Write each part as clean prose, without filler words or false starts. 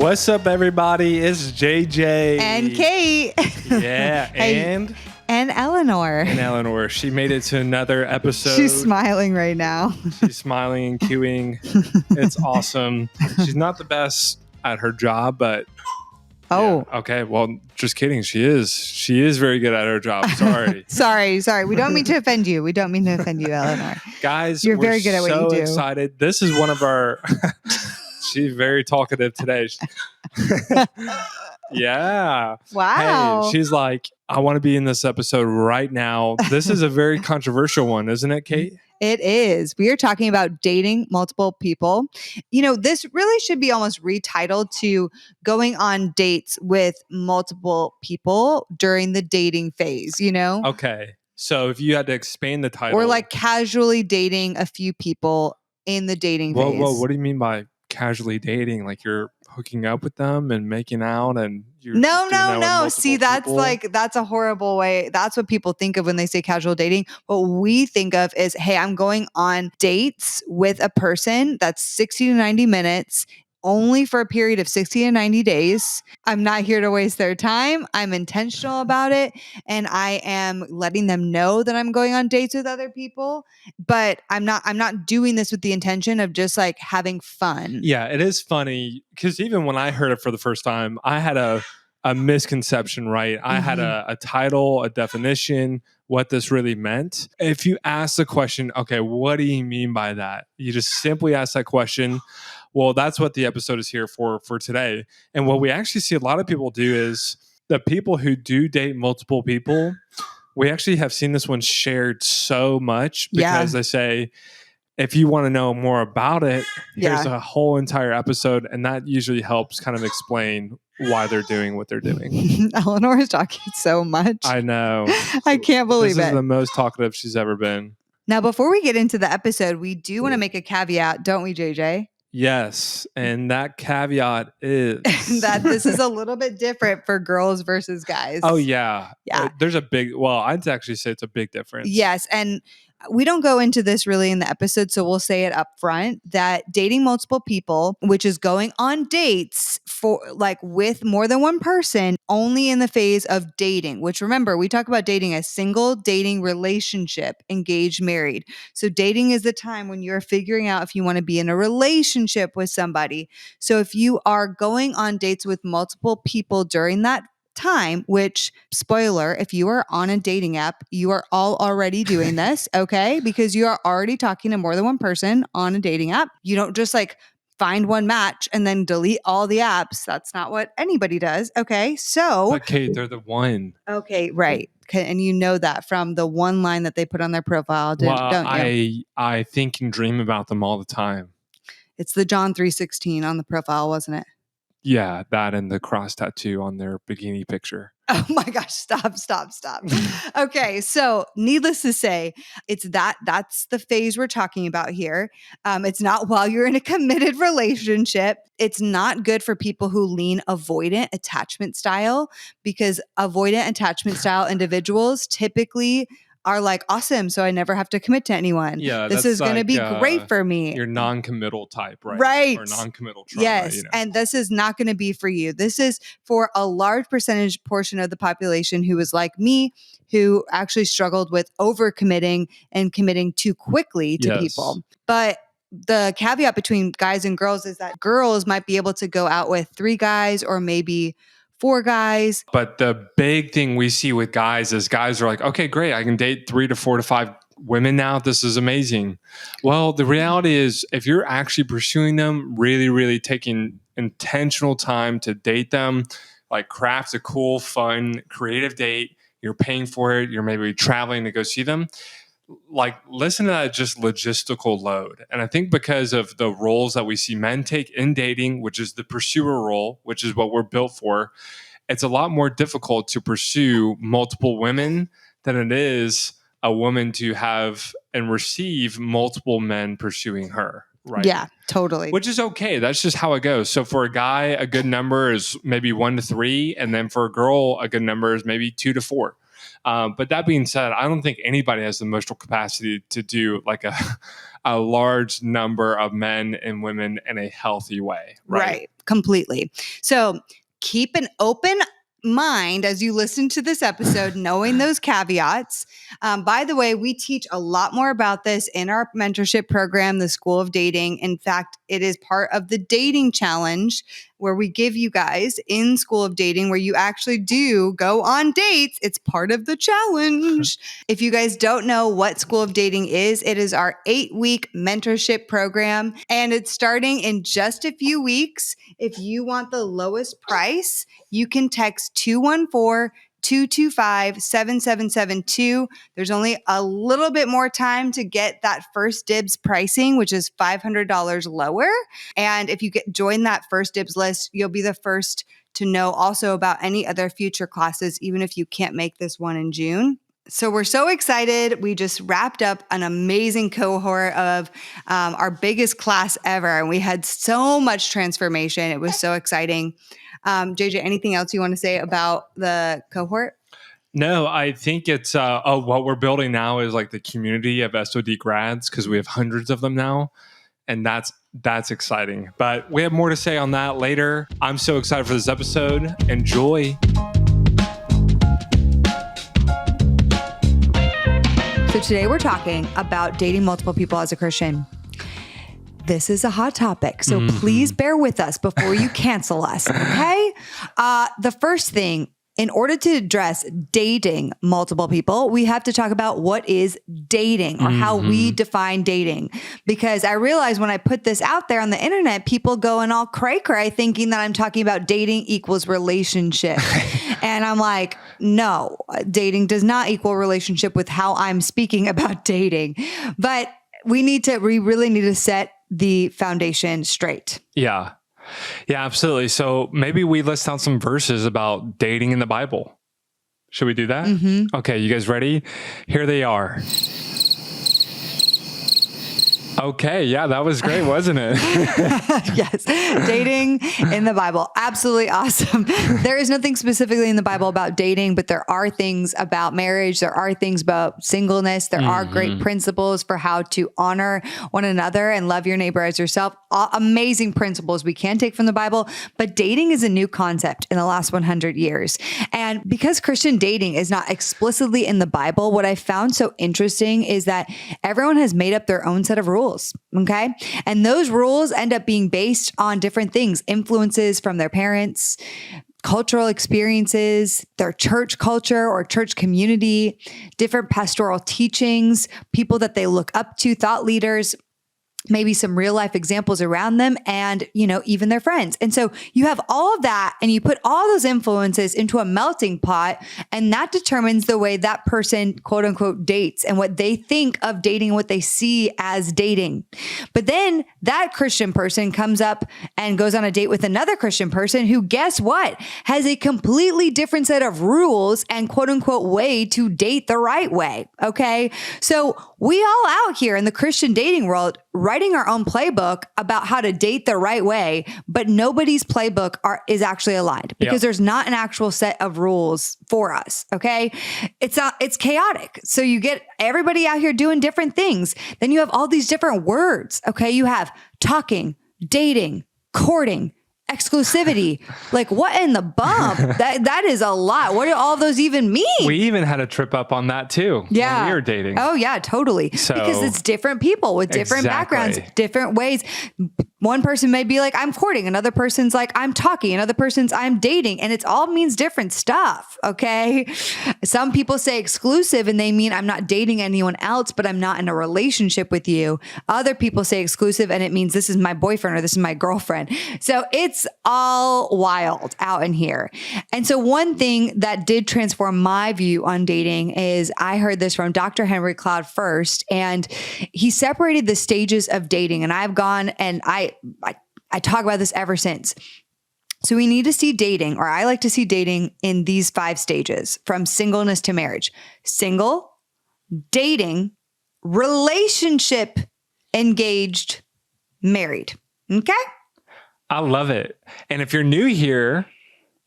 What's up, everybody? It's JJ. And Kait. Yeah, Hey. And Eleanor. And Eleanor. She made it to another episode. She's smiling right now. She's smiling and cueing. It's awesome. She's not the best at her job, but... Oh. Yeah. Okay. Well, just kidding. She is. She is very good at her job. Sorry. Sorry. We don't mean to offend you. Eleanor. Guys, you're very good at what you do. Excited. This is one of our... She's very talkative today. Yeah. Wow. Hey, she's like, I want to be in this episode right now. This is a very controversial one, isn't it, Kait? It is. We are talking about dating multiple people. You know, this really should be almost retitled to going on dates with multiple people during the dating phase, you know? Okay. So if you had to expand the title. Or like casually dating a few people in the dating phase. Whoa, what do you mean by casually dating? Like you're hooking up with them and making out and you're No. See, that's people? that's a horrible way. That's what people think of when they say casual dating. What we think of is, hey, I'm going on dates with a person that's 60 to 90 minutes, only for a period of 60 to 90 days. I'm not here to waste their time. I'm intentional about it. And I am letting them know that I'm going on dates with other people. But I'm not doing this with the intention of just like having fun. Yeah, it is funny because even when I heard it for the first time, I had a misconception, right? I had a title, a definition, what this really meant. If you ask the question, okay, what do you mean by that? You just simply ask that question. Well, that's what the episode is here for today. And what we actually see a lot of people do is the people who do date multiple people, we actually have seen this one shared so much because they say, if you want to know more about it, here's a whole entire episode. And that usually helps kind of explain why they're doing what they're doing. Eleanor is talking so much. I know. I can't believe it. This is the most talkative she's ever been. Now, before we get into the episode, we do want to make a caveat, don't we, JJ? Yes. And that caveat is that this is a little bit different for girls versus guys. Oh, yeah. Yeah. There's I'd actually say it's a big difference. Yes. And we don't go into this really in the episode, so we'll say it up front that dating multiple people, which is going on dates for like with more than one person, only in the phase of dating, which remember, we talk about dating as single, dating, relationship, engaged, married. So dating is the time when you're figuring out if you want to be in a relationship with somebody. So if you are going on dates with multiple people during that time, which spoiler, if you are on a dating app, you are all already doing this, okay? Because you are already talking to more than one person on a dating app. You don't just like find one match and then delete all the apps. That's not what anybody does, okay? So, okay, they're the one. Okay, right. And you know that from the one line that they put on their profile, don't you? I think and dream about them all the time. It's the John 3:16 on the profile, wasn't it? Yeah, that and the cross tattoo on their bikini picture. Oh my gosh, stop. Okay, so needless to say, that's the phase we're talking about here. It's not while you're in a committed relationship. It's not good for people who lean avoidant attachment style because avoidant attachment style individuals typically are like, awesome, so I never have to commit to anyone. Yeah, this is going to be great for me. You're non-committal type, right? Right. Or non-committal trauma. Yes, and this is not going to be for you. This is for a large portion of the population who is like me, who actually struggled with overcommitting and committing too quickly to people. But the caveat between guys and girls is that girls might be able to go out with 3 guys or maybe 4 guys. But the big thing we see with guys is guys are like, okay, great. I can date 3 to 4 to 5 women now. This is amazing. Well, the reality is if you're actually pursuing them, really, really taking intentional time to date them, like craft a cool, fun, creative date, you're paying for it. You're maybe traveling to go see them. Like, listen to that just logistical load. And I think because of the roles that we see men take in dating, which is the pursuer role, which is what we're built for, it's a lot more difficult to pursue multiple women than it is a woman to have and receive multiple men pursuing her. Right. Yeah, totally. Which is okay. That's just how it goes. So for a guy, a good number is maybe 1 to 3. And then for a girl, a good number is maybe 2 to 4. But that being said, I don't think anybody has the emotional capacity to do like a large number of men and women in a healthy way. Right. Completely. So keep an open mind as you listen to this episode, knowing those caveats. By the way, we teach a lot more about this in our mentorship program, the School of Dating. In fact, it is part of the dating challenge where we give you guys in School of Dating, where you actually do go on dates. It's part of the challenge. If you guys don't know what School of Dating is, it is our 8-week mentorship program, and it's starting in just a few weeks. If you want the lowest price, you can text 214-225-7772. There's only a little bit more time to get that first dibs pricing, which is $500 lower. And if you join that first dibs list, you'll be the first to know also about any other future classes, even if you can't make this one in June. So we're so excited. We just wrapped up an amazing cohort of our biggest class ever. And we had so much transformation. It was so exciting. JJ, anything else you want to say about the cohort? No, I think it's what we're building now is like the community of SOD grads, because we have hundreds of them now. And that's exciting. But we have more to say on that later. I'm so excited for this episode. Enjoy. So today we're talking about dating multiple people as a Christian. This is a hot topic, so please bear with us before you cancel us, okay? The first thing, in order to address dating multiple people, we have to talk about what is dating, or how we define dating. Because I realize when I put this out there on the internet, people going all cray-cray thinking that I'm talking about dating equals relationship. And I'm like, no, dating does not equal relationship with how I'm speaking about dating. But we really need to set the foundation straight. Yeah. Yeah, absolutely. So maybe we list out some verses about dating in the Bible. Should we do that? Okay, you guys ready? Here they are. Okay, yeah, that was great, wasn't it? Yes, dating in the Bible. Absolutely awesome. There is nothing specifically in the Bible about dating, but there are things about marriage. There are things about singleness. There are great principles for how to honor one another and love your neighbor as yourself. Amazing principles we can take from the Bible, but dating is a new concept in the last 100 years. And because Christian dating is not explicitly in the Bible, what I found so interesting is that everyone has made up their own set of rules. Okay. And those rules end up being based on different things, influences from their parents, cultural experiences, their church culture or church community, different pastoral teachings, people that they look up to, thought leaders, maybe some real life examples around them, and, even their friends. And so you have all of that, and you put all those influences into a melting pot, and that determines the way that person, quote unquote, dates and what they think of dating, what they see as dating. But then that Christian person comes up and goes on a date with another Christian person who, guess what, has a completely different set of rules and quote unquote way to date the right way. Okay. So we all out here in the Christian dating world writing our own playbook about how to date the right way, but nobody's playbook is actually aligned because there's not an actual set of rules for us. Okay. It's chaotic. So you get everybody out here doing different things. Then you have all these different words. Okay. You have talking, dating, courting, exclusivity. Like, what in the bump? That is a lot. What do all those even mean? We even had a trip up on that too. Yeah. When we were dating. Oh yeah, totally. Because it's different people with different backgrounds, different ways. One person may be like, I'm courting. Another person's like, I'm talking. Another person's, I'm dating. And it all means different stuff. Okay. Some people say exclusive and they mean I'm not dating anyone else, but I'm not in a relationship with you. Other people say exclusive and it means this is my boyfriend or this is my girlfriend. So it's all wild out in here. And so one thing that did transform my view on dating is I heard this from Dr. Henry Cloud first, and he separated the stages of dating. And I've gone and I talk about this ever since. So we need to see dating, or I like to see dating in these 5 stages from singleness to marriage: single, dating, relationship, engaged, married. Okay. I love it. And if you're new here,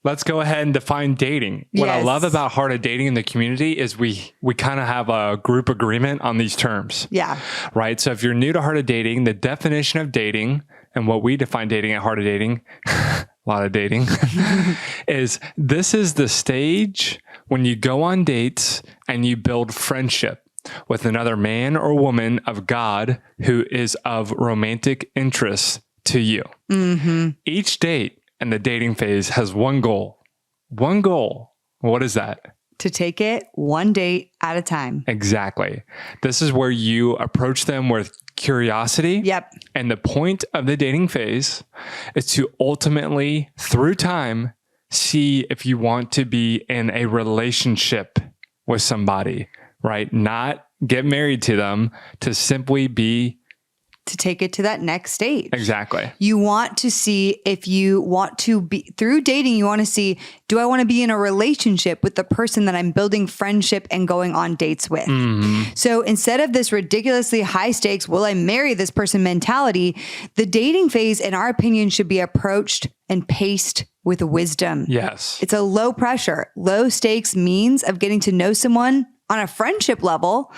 let's go ahead and define dating. What I Yes. love about Heart of Dating in the community is we kind of have a group agreement on these terms. Yeah. Right. So if you're new to Heart of Dating, the definition of dating and what we define dating at Heart of Dating, a lot of dating, is this is the stage when you go on dates and you build friendship with another man or woman of God who is of romantic interest to you. Mm-hmm. Each date in the dating phase has one goal. One goal. What is that? To take it one date at a time. Exactly. This is where you approach them with curiosity. Yep. And the point of the dating phase is to ultimately, through time, see if you want to be in a relationship with somebody, right? Not get married to them, to simply be. To take it to that next stage. Exactly. You want to see if you want to be, through dating, you want to see, do I want to be in a relationship with the person that I'm building friendship and going on dates with? Mm-hmm. So instead of this ridiculously high stakes, will I marry this person mentality, the dating phase, in our opinion, should be approached and paced with wisdom. Yes. It's a low pressure, low stakes means of getting to know someone on a friendship level,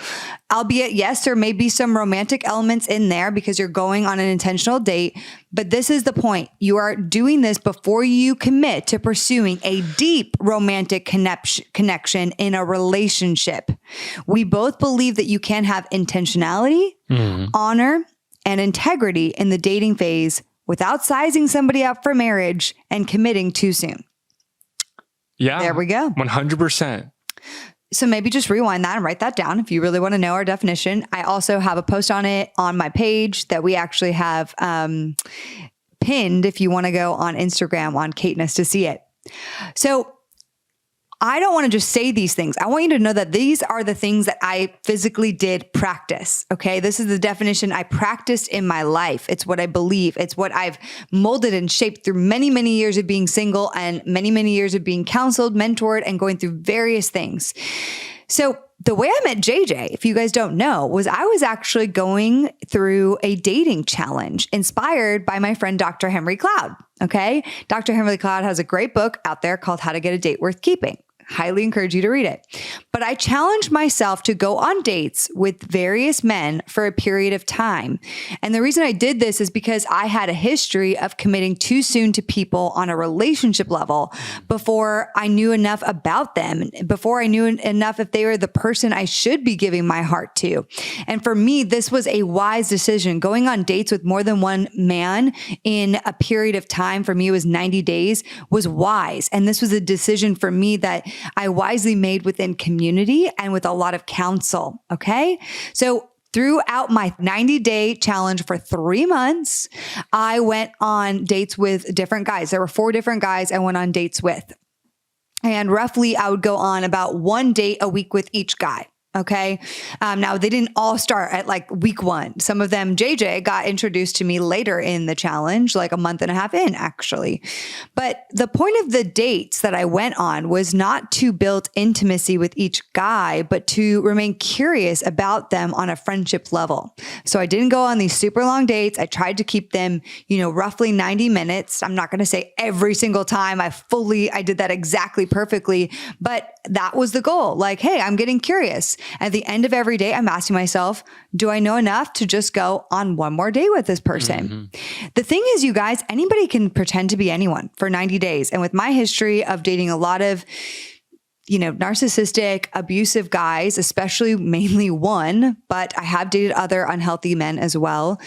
albeit, yes, there may be some romantic elements in there because you're going on an intentional date. But this is the point. You are doing this before you commit to pursuing a deep romantic connection in a relationship. We both believe that you can have intentionality, honor, and integrity in the dating phase without sizing somebody up for marriage and committing too soon. Yeah. There we go. 100%. So maybe just rewind that and write that down if you really want to know our definition. I also have a post on it on my page that we actually have pinned if you want to go on Instagram on Kateness to see it. So I don't want to just say these things. I want you to know that these are the things that I physically did practice. Okay. This is the definition I practiced in my life. It's what I believe. It's what I've molded and shaped through many, many years of being single and many, many years of being counseled, mentored, and going through various things. So the way I met JJ, if you guys don't know, was I was actually going through a dating challenge inspired by my friend, Dr. Henry Cloud. Okay. Dr. Henry Cloud has a great book out there called How to Get a Date Worth Keeping. Highly encourage you to read it. But I challenged myself to go on dates with various men for a period of time. And the reason I did this is because I had a history of committing too soon to people on a relationship level before I knew enough about them, before I knew enough if they were the person I should be giving my heart to. And for me, this was a wise decision. Going on dates with more than one man in a period of time, for me, it was 90 days, was wise. And this was a decision for me that I wisely made within community and with a lot of counsel. Okay. So throughout my 90-day challenge for 3 months, I went on dates with different guys. There were 4 different guys I went on dates with. And roughly I would go on about 1 date a week with each guy. Okay. Now they didn't all start at like week 1. Some of them, JJ got introduced to me later in the challenge, like a month and a half in actually. But the point of the dates that I went on was not to build intimacy with each guy, but to remain curious about them on a friendship level. So I didn't go on these super long dates. I tried to keep them, roughly 90 minutes. I'm not going to say every single time I did that exactly perfectly, but that was the goal. Like, hey, I'm getting curious. At the end of every day, I'm asking myself, do I know enough to just go on one more day with this person? Mm-hmm. The thing is, you guys, anybody can pretend to be anyone for 90 days. And with my history of dating a lot of, narcissistic, abusive guys, especially mainly one, but I have dated other unhealthy men as well.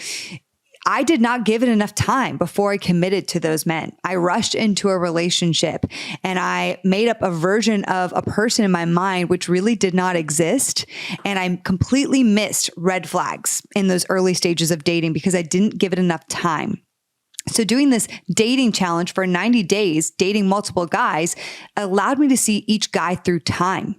I did not give it enough time before I committed to those men. I rushed into a relationship and I made up a version of a person in my mind, which really did not exist. And I completely missed red flags in those early stages of dating because I didn't give it enough time. So doing this dating challenge for 90 days, dating multiple guys, allowed me to see each guy through time.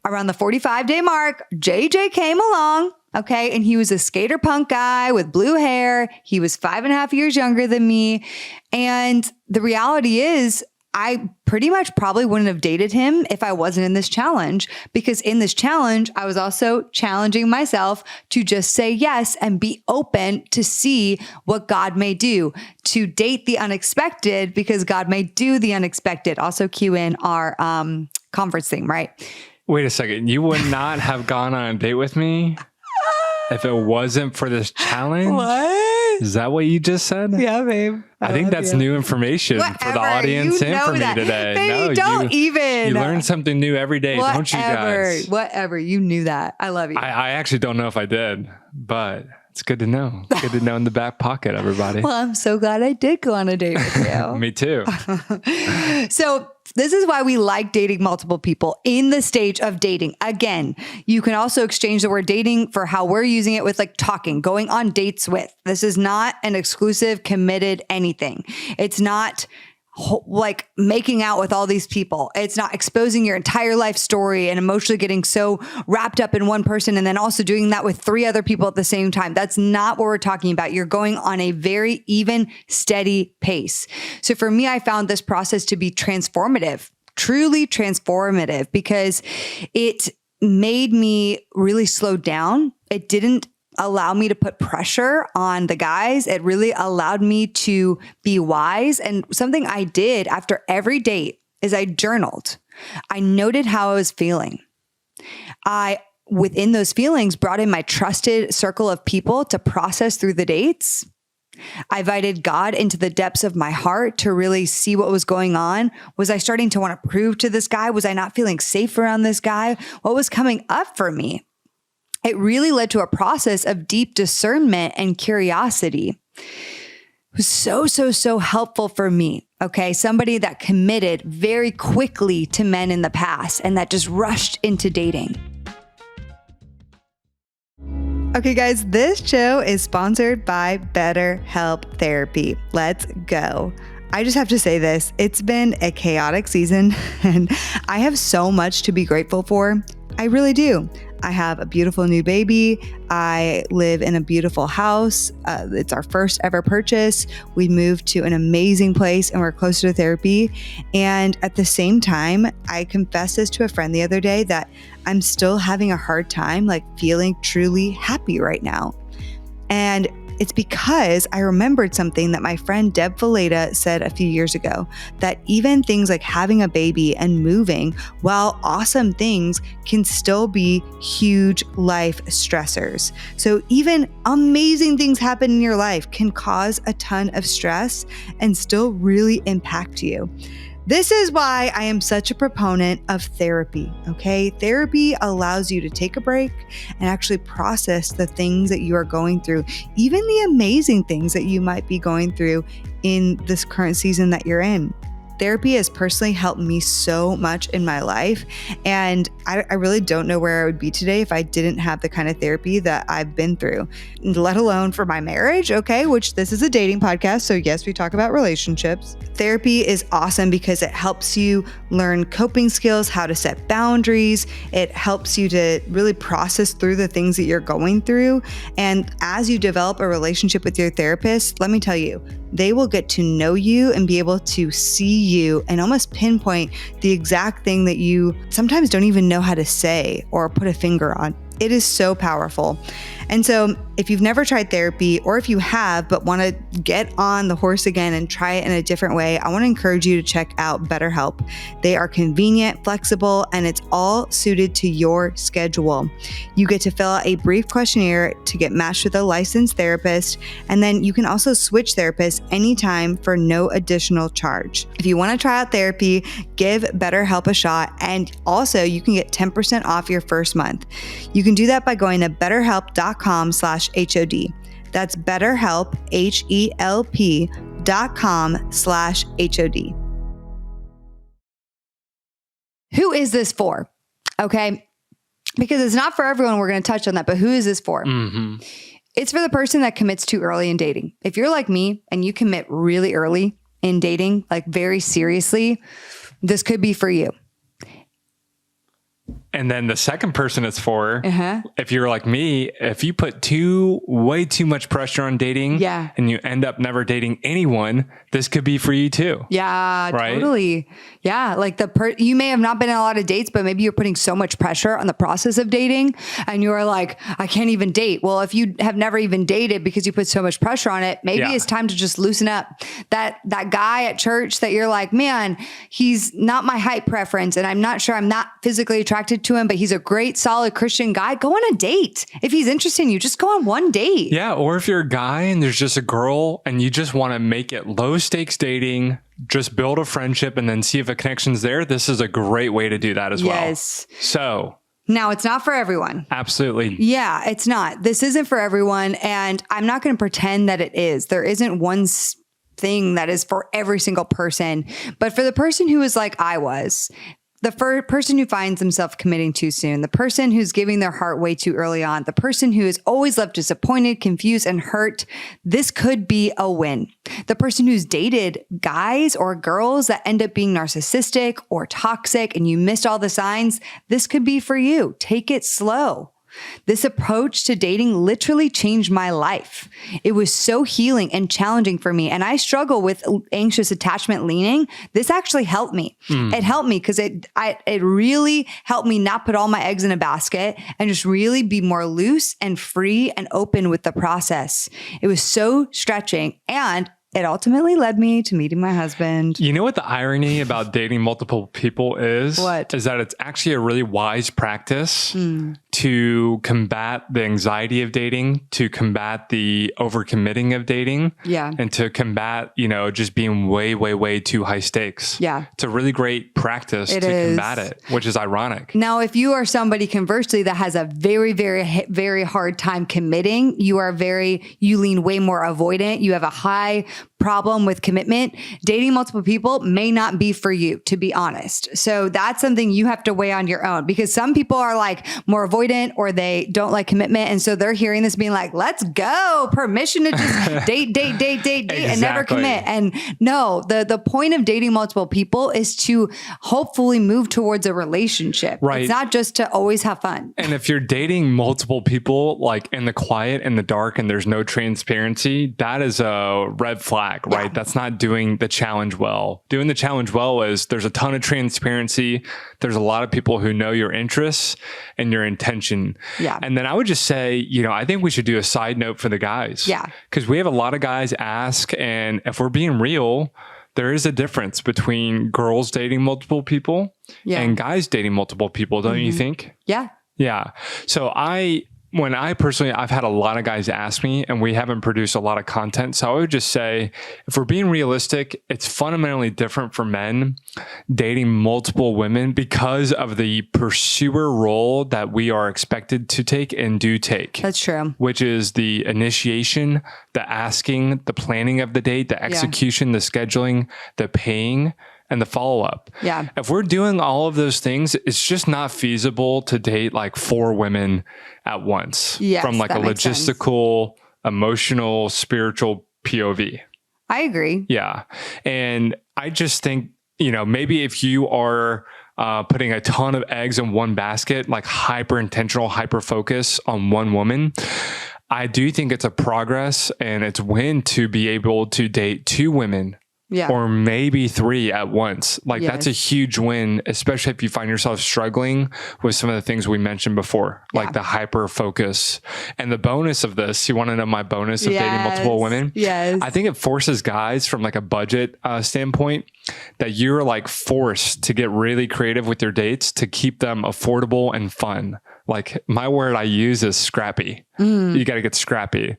Around the 45-day mark, JJ came along. Okay. And he was a skater punk guy with blue hair. He was 5.5 years younger than me. And the reality is I pretty much probably wouldn't have dated him if I wasn't in this challenge, because in this challenge, I was also challenging myself to just say yes and be open to see what God may do, to date the unexpected because God may do the unexpected. Also cue in our conference theme, right? Wait a second. You would not have gone on a date with me if it wasn't for this challenge? What? Is that what you just said? Yeah, babe. I think that's new information for the audience and for me today. Baby, don't even. You learn something new every day, don't you guys? Whatever. You knew that. I love you. I actually don't know if I did, but it's good to know. Good to know in the back pocket, everybody. Well, I'm so glad I did go on a date with you. Me too. So this is why we like dating multiple people in the stage of dating. Again, you can also exchange the word dating for how we're using it with like talking, going on dates with. This is not an exclusive, committed anything. It's not like making out with all these people. It's not exposing your entire life story and emotionally getting so wrapped up in one person and then also doing that with 3 other people at the same time. That's not what we're talking about. You're going on a very even, steady pace. So for me, I found this process to be transformative, truly transformative, because it made me really slow down. It didn't allow me to put pressure on the guys. It really allowed me to be wise. And something I did after every date is I journaled. I noted how I was feeling. I, within those feelings, brought in my trusted circle of people to process through the dates. I invited God into the depths of my heart to really see what was going on. Was I starting to want to prove to this guy? Was I not feeling safe around this guy? What was coming up for me? It really led to a process of deep discernment and curiosity. It was so helpful for me. Okay. Somebody that committed very quickly to men in the past and that just rushed into dating. Okay, guys, this show is sponsored by BetterHelp Therapy. Let's go. I just have to say this. It's been a chaotic season and I have so much to be grateful for. I really do. I have a beautiful new baby. I live in a beautiful house. It's our first ever purchase. We moved to an amazing place and we're closer to therapy. And at the same time, I confessed this to a friend the other day that I'm still having a hard time like feeling truly happy right now. And it's because I remembered something that my friend Deb Valletta said a few years ago, that even things like having a baby and moving, while awesome things, can still be huge life stressors. So even amazing things happen in your life can cause a ton of stress and still really impact you. This is why I am such a proponent of therapy, okay? Therapy allows you to take a break and actually process the things that you are going through, even the amazing things that you might be going through in this current season that you're in. Therapy has personally helped me so much in my life, and I really don't know where I would be today if I didn't have the kind of therapy that I've been through, let alone for my marriage, okay, which this is a dating podcast, so yes, we talk about relationships. Therapy is awesome because it helps you learn coping skills, how to set boundaries. It helps you to really process through the things that you're going through, and as you develop a relationship with your therapist, let me tell you, they will get to know you and be able to see you and almost pinpoint the exact thing that you sometimes don't even know how to say or put a finger on. It is so powerful. And so if you've never tried therapy, or if you have but want to get on the horse again and try it in a different way, I want to encourage you to check out BetterHelp. They are convenient, flexible, and it's all suited to your schedule. You get to fill out a brief questionnaire to get matched with a licensed therapist, and then you can also switch therapists anytime for no additional charge. If you want to try out therapy, give BetterHelp a shot, and also you can get 10% off your first month. You can do that by going to betterhelp.com/HOD. That's BetterHelp, HELP.com/HOD. Who is this for? Okay. Because it's not for everyone. We're going to touch on that, but who is this for? Mm-hmm. It's for the person that commits too early in dating. If you're like me and you commit really early in dating, like very seriously, this could be for you. And then the second person it's for, Uh-huh. if you're like me, if you put way too much pressure on dating Yeah. and you end up never dating anyone, this could be for you too. Yeah, Right? totally. Yeah. Like you may have not been on a lot of dates, but maybe you're putting so much pressure on the process of dating and you're like, I can't even date. Well, if you have never even dated because you put so much pressure on it, maybe it's time to just loosen up. That guy at church that you're like, man, he's not my height preference. And I'm not sure I'm not physically attracted to him, but he's a great, solid Christian guy. Go on a date. If he's interested in you, just go on one date. Yeah. Or if you're a guy and there's just a girl and you just want to make it low stakes dating, just build a friendship and then see if a connection's there. This is a great way to do that as well. Yes. So now it's not for everyone. absolutely. Yeah, it's not. This isn't for everyone. And I'm not going to pretend that it is. There isn't one thing that is for every single person. But for the person who is like I was, the person who finds himself committing too soon, the person who's giving their heart way too early on, the person who is always left disappointed, confused, and hurt, this could be a win. The person who's dated guys or girls that end up being narcissistic or toxic and you missed all the signs, this could be for you. Take it slow. This approach to dating literally changed my life. It was so healing and challenging for me. And I struggle with anxious attachment leaning. This actually helped me. It helped me because it really helped me not put all my eggs in a basket and just really be more loose and free and open with the process. It was so stretching, and it ultimately led me to meeting my husband. You know what the irony about dating multiple people is? What? Is that it's actually a really wise practice to combat the anxiety of dating, to combat the overcommitting of dating, and to combat, just being way, way, way too high stakes. Yeah. It's a really great practice to combat it, which is ironic. Now, if you are somebody conversely that has a very, very, very hard time committing, you lean way more avoidant, you have a high problem with commitment, dating multiple people may not be for you, to be honest. So that's something you have to weigh on your own, because some people are like more avoidant or they don't like commitment. And so they're hearing this being like, let's go, permission to just date, exactly. And never commit. And no, the point of dating multiple people is to hopefully move towards a relationship. Right. It's not just to always have fun. And if you're dating multiple people, like in the quiet, in the dark, and there's no transparency, that is a red flag. Right? Yeah. That's not doing the challenge well. Doing the challenge well is there's a ton of transparency. There's a lot of people who know your interests and your intention. Yeah. And then I would just say, I think we should do a side note for the guys. Yeah. Because we have a lot of guys ask, and if we're being real, there is a difference between girls dating multiple people and guys dating multiple people, don't you think? Yeah. Yeah. So I've had a lot of guys ask me, and we haven't produced a lot of content. So I would just say, if we're being realistic, it's fundamentally different for men dating multiple women because of the pursuer role that we are expected to take and do take. That's true. Which is the initiation, the asking, the planning of the date, the execution, the scheduling, the paying, and the follow-up. Yeah. If we're doing all of those things, it's just not feasible to date like 4 women at once from like a logistical, emotional, spiritual POV. I agree. Yeah. And I just think, maybe if you are putting a ton of eggs in one basket, like hyper intentional, hyper focus on one woman, I do think it's a progress and it's a win to be able to date 2 women. Yeah. Or maybe 3 at once. Like that's a huge win, especially if you find yourself struggling with some of the things we mentioned before, like the hyper focus. And the bonus of this, you want to know my bonus of dating multiple women? Yes. I think it forces guys from like a budget standpoint that you're like forced to get really creative with your dates to keep them affordable and fun. Like my word I use is scrappy. You got to get scrappy,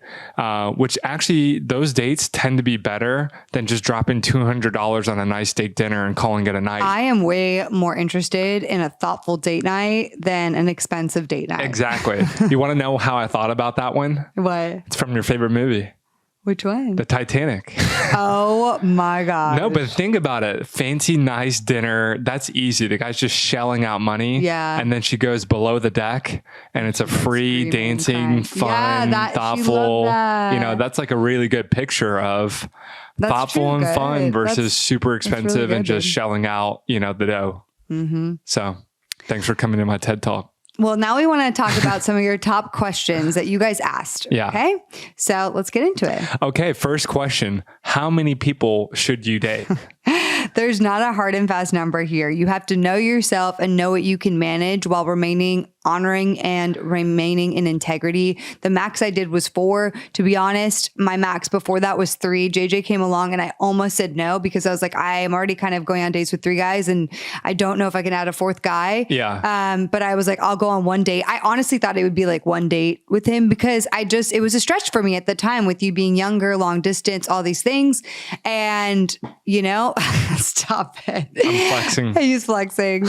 which actually those dates tend to be better than just dropping $200 on a nice steak dinner and calling it a night. I am way more interested in a thoughtful date night than an expensive date night. Exactly. You want to know how I thought about that one? What? It's from your favorite movie. Which one? The Titanic. Oh my God. No, but think about it. Fancy, nice dinner. That's easy. The guy's just shelling out money. Yeah. And then she goes below the deck and it's a free dancing, fun, thoughtful. That's like a really good picture of thoughtful and fun versus super expensive and just shelling out, the dough. Mm-hmm. So Thanks for coming to my TED Talk. Well, now we want to talk about some of your top questions that you guys asked. Yeah. Okay. So let's get into it. Okay. First question. How many people should you date? There's not a hard and fast number here. You have to know yourself and know what you can manage while remaining honoring and remaining in integrity. The max I did was 4. To be honest, my max before that was 3. JJ came along and I almost said no because I was like, I am already kind of going on dates with 3 guys and I don't know if I can add a 4th guy. Yeah. But I was like, I'll go on 1 date. I honestly thought it would be like 1 date with him because it was a stretch for me at the time with you being younger, long distance, all these things. And, stop it. I'm flexing. He's flexing.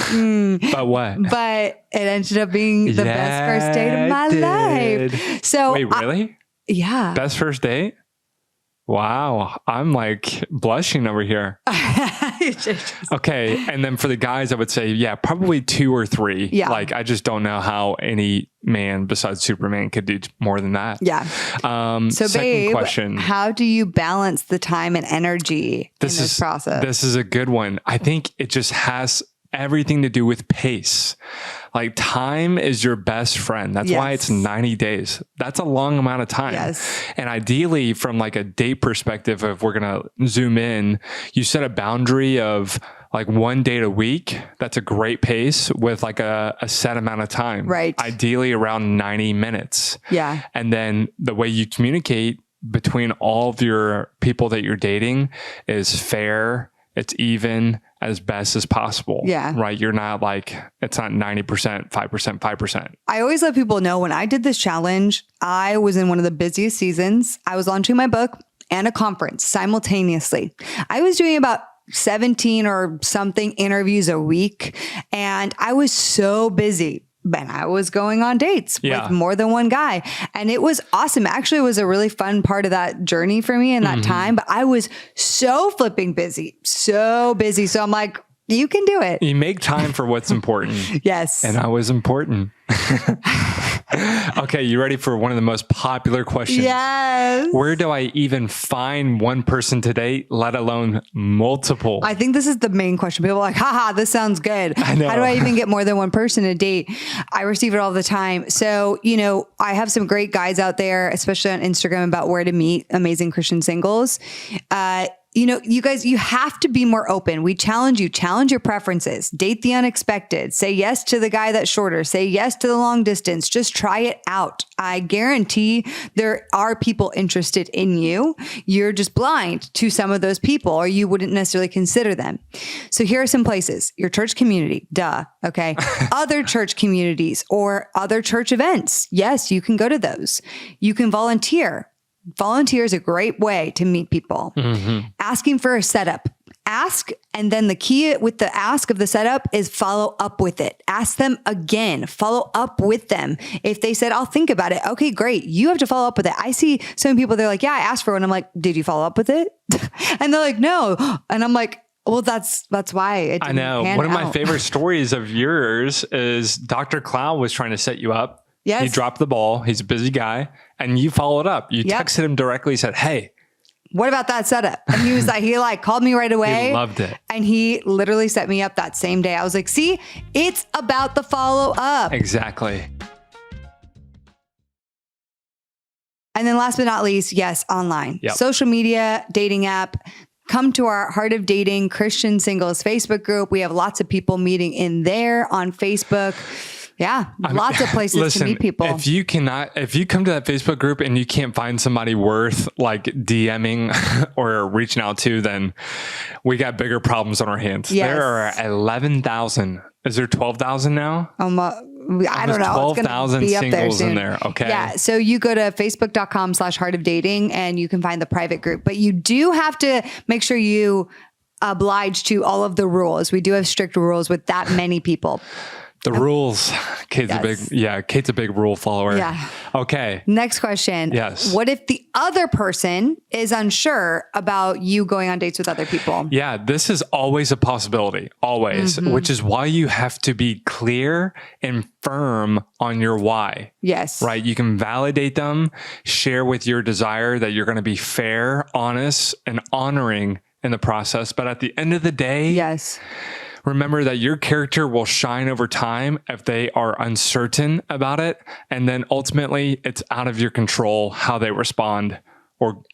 But what? But it ended up being the best first date of my life. So wait, really? Yeah. Best first date? Wow. I'm like blushing over here. Okay. And then for the guys, I would say, yeah, probably 2 or 3. Yeah. Like, I just don't know how any man besides Superman could do more than that. Yeah. So second babe, question. How do you balance the time and energy in this process? This is a good one. I think it just has everything to do with pace. Like, time is your best friend. That's why it's 90 days. That's a long amount of time. Yes. And ideally, from like a date perspective, if we're going to zoom in, you set a boundary of like 1 date a week. That's a great pace with like a set amount of time. Right. Ideally around 90 minutes. Yeah. And then the way you communicate between all of your people that you're dating is fair. It's even, as best as possible. Yeah. Right. You're not like, it's not 90%, 5%, 5%. I always let people know when I did this challenge, I was in one of the busiest seasons. I was launching my book and a conference simultaneously. I was doing about 17 or something interviews a week. And I was so busy. And I was going on dates with more than one guy. And it was awesome. Actually, it was a really fun part of that journey for me in that time. But I was so flipping busy, so busy. So I'm like, you can do it. You make time for what's important. Yes. And I was important. Okay, you ready for one of the most popular questions? Yes. Where do I even find one person to date, let alone multiple? I think this is the main question. People are like, haha, this sounds good. I know. How do I even get more than one person to date? I receive it all the time. So, I have some great guides out there, especially on Instagram, about where to meet amazing Christian singles. You guys, you have to be more open. We challenge your preferences, date the unexpected, say yes to the guy that's shorter, say yes to the long distance, just try it out. I guarantee there are people interested in you. You're just blind to some of those people, or you wouldn't necessarily consider them. So here are some places: your church community, duh. Okay. Other church communities or other church events. Yes, you can go to those. You can volunteer. Volunteer is a great way to meet people. Mm-hmm. Asking for a setup. Ask, and then the key with the ask of the setup is follow up with it. Ask them again. Follow up with them. If they said, I'll think about it. Okay, great. You have to follow up with it. I see some people, they're like, yeah, I asked for one. I'm like, did you follow up with it? And they're like, no. And I'm like, well, that's why it didn't I know. pan One of my out. favorite stories of yours is Dr. Cloud was trying to set you up. Yes. He dropped the ball. He's a busy guy. And you followed up. You texted him directly, said, hey. What about that setup? And he was like, he called me right away. He loved it. And he literally set me up that same day. I was like, see, it's about the follow up. Exactly. And then last but not least, yes, online. Yep. Social media, dating app. Come to our Heart of Dating Christian Singles Facebook group. We have lots of people meeting in there on Facebook. Yeah, lots of places to meet people. If you come to that Facebook group and you can't find somebody worth like DMing or reaching out to, then we got bigger problems on our hands. Yes. There are 11,000. Is there 12,000 now? I don't know. 12,000 singles in there. Okay. Yeah. So you go to facebook.com/Heart of Dating and you can find the private group, but you do have to make sure you oblige to all of the rules. We do have strict rules with that many people. The rules. Kate's a big rule follower. Yeah. Okay. Next question. Yes. What if the other person is unsure about you going on dates with other people? Yeah, this is always a possibility, always, which is why you have to be clear and firm on your why. Yes. Right? You can validate them, share with your desire that you're going to be fair, honest, and honoring in the process. But at the end of the day, yes, remember that your character will shine over time if they are uncertain about it. And then ultimately it's out of your control how they respond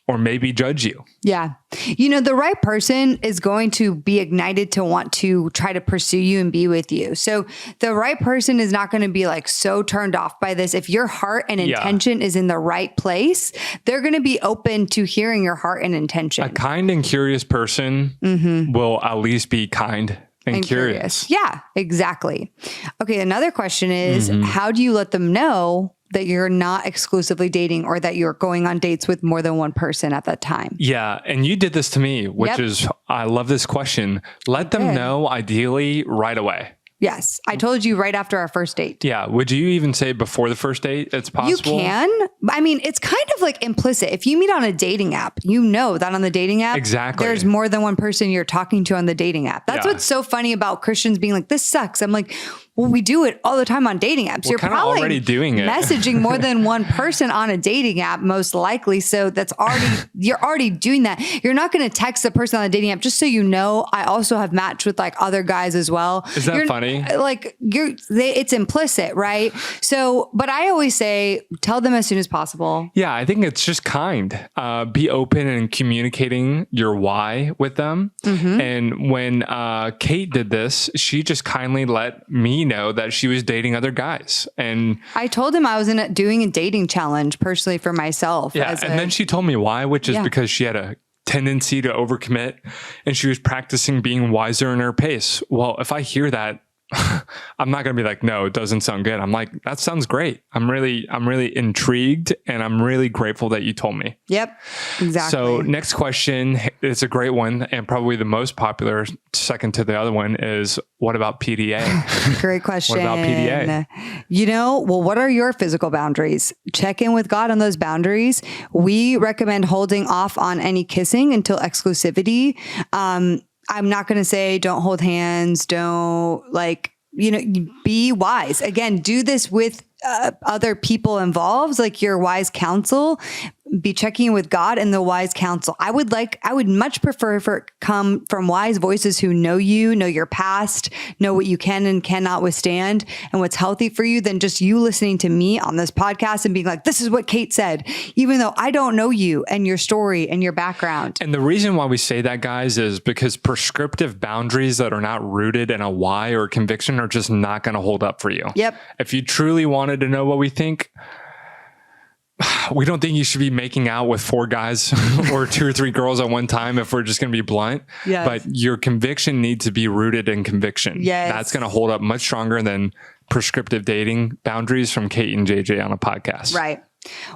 or maybe judge you. Yeah. The right person is going to be ignited to want to try to pursue you and be with you. So the right person is not going to be like so turned off by this. If your heart and intention is in the right place, they're going to be open to hearing your heart and intention. A kind and curious person will at least be kind and curious. Yeah, exactly. Okay. Another question is, how do you let them know that you're not exclusively dating or that you're going on dates with more than one person at that time? Yeah. And you did this to me, which is, I love this question. Let them know ideally right away. Yes. I told you right after our first date. Yeah. Would you even say before the first date it's possible? You can. I mean, it's kind of like implicit. If you meet on a dating app, you know that on the dating app, there's more than one person you're talking to on the dating app. That's what's so funny about Christians being like, this sucks. I'm like, well, we do it all the time on dating apps. We're You're probably already doing it. Messaging more than one person on a dating app, most likely. So you're already doing that. You're not going to text the person on the dating app. Just so you know, I also have matched with like other guys as well. Is that funny? Like it's implicit, right? So, but I always say, tell them as soon as possible. Yeah, I think it's just kind. Be open and communicating your why with them. And when Kate did this, she just kindly let me know that she was dating other guys. And I told him I was doing a dating challenge personally for myself. Yeah, and then she told me why, which is because she had a tendency to overcommit and she was practicing being wiser in her pace. Well, if I hear that, I'm not going to be like, no, it doesn't sound good. I'm like, that sounds great. I'm really intrigued and I'm really grateful that you told me. Yep, exactly. So next question is a great one and probably the most popular, second to the other one, is what about PDA? Great question. What about PDA? Well, what are your physical boundaries? Check in with God on those boundaries. We recommend holding off on any kissing until exclusivity. I'm not going to say don't hold hands, don't be wise. Again, do this with other people involved, like your wise counsel. Be checking in with God and the wise counsel. I would much prefer for it come from wise voices who know you, know your past, know what you can and cannot withstand and what's healthy for you than just you listening to me on this podcast and being like, this is what Kate said, even though I don't know you and your story and your background. And the reason why we say that, guys, is because prescriptive boundaries that are not rooted in a why or conviction are just not going to hold up for you. Yep. If you truly wanted to know what we think, we don't think you should be making out with 4 guys or 2 or 3 girls at one time if we're just going to be blunt. Yes. But your conviction needs to be rooted in conviction. Yes. That's going to hold up much stronger than prescriptive dating boundaries from Kait and JJ on a podcast. Right.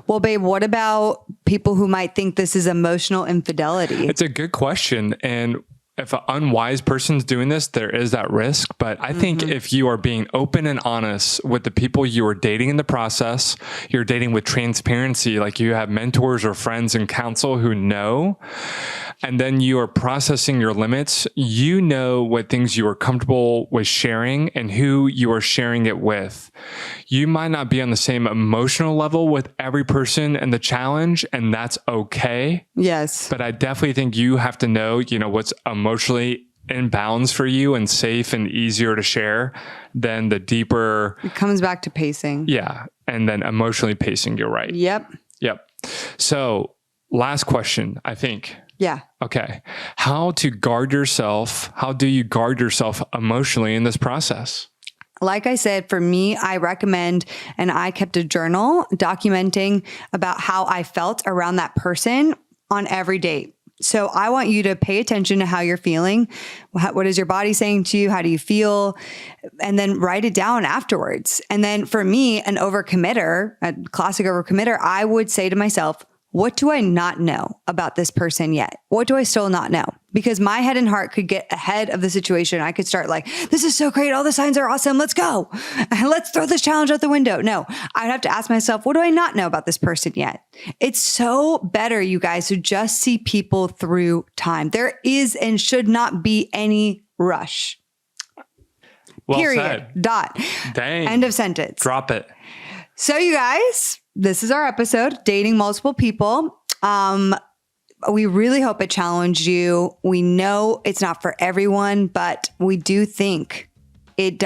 Well, babe, what about people who might think this is emotional infidelity? It's a good question. And if an unwise person's doing this, there is that risk. But I think if you are being open and honest with the people you are dating in the process, you're dating with transparency, like you have mentors or friends and counsel who know, and then you are processing your limits, you know what things you are comfortable with sharing and who you are sharing it with. You might not be on the same emotional level with every person in the challenge, and that's okay. Yes. But I definitely think you have to know, what's emotionally in bounds for you and safe and easier to share than the deeper. It comes back to pacing. Yeah. And then emotionally pacing, you're right. Yep. So last question, I think. Yeah. Okay. How do you guard yourself emotionally in this process? Like I said, for me, I recommend, and I kept a journal documenting about how I felt around that person on every date. So I want you to pay attention to how you're feeling. What is your body saying to you? How do you feel? And then write it down afterwards. And then for me, a classic overcommitter, I would say to myself, what do I not know about this person yet? What do I still not know? Because my head and heart could get ahead of the situation. I could start like, this is so great. All the signs are awesome. Let's go. Let's throw this challenge out the window. No, I'd have to ask myself, what do I not know about this person yet? It's so better, you guys, to just see people through time. There is and should not be any rush. Well Period. Said. Dot. Dang. End of sentence. Drop it. So you guys, this is our episode, Dating Multiple People. We really hope it challenged you. We know it's not for everyone, but we do think it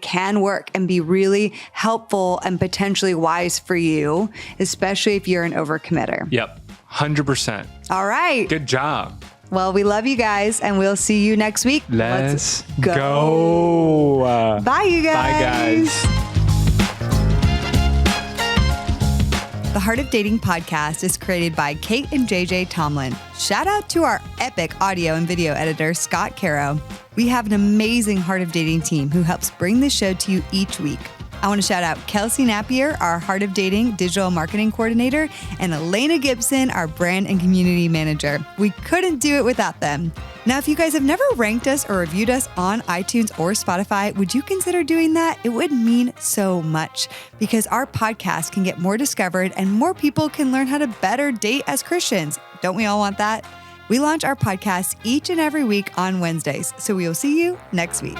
can work and be really helpful and potentially wise for you, especially if you're an overcommitter. Yep. 100%. All right. Good job. Well, we love you guys and we'll see you next week. Let's go. Bye, you guys. Bye, guys. The Heart of Dating podcast is created by Kait and JJ Tomlin. Shout out to our epic audio and video editor, Scott Caro. We have an amazing Heart of Dating team who helps bring the show to you each week. I want to shout out Kelsey Napier, our Heart of Dating digital marketing coordinator, and Elena Gibson, our brand and community manager. We couldn't do it without them. Now, if you guys have never ranked us or reviewed us on iTunes or Spotify, would you consider doing that? It would mean so much because our podcast can get more discovered and more people can learn how to better date as Christians. Don't we all want that? We launch our podcast each and every week on Wednesdays, so we will see you next week.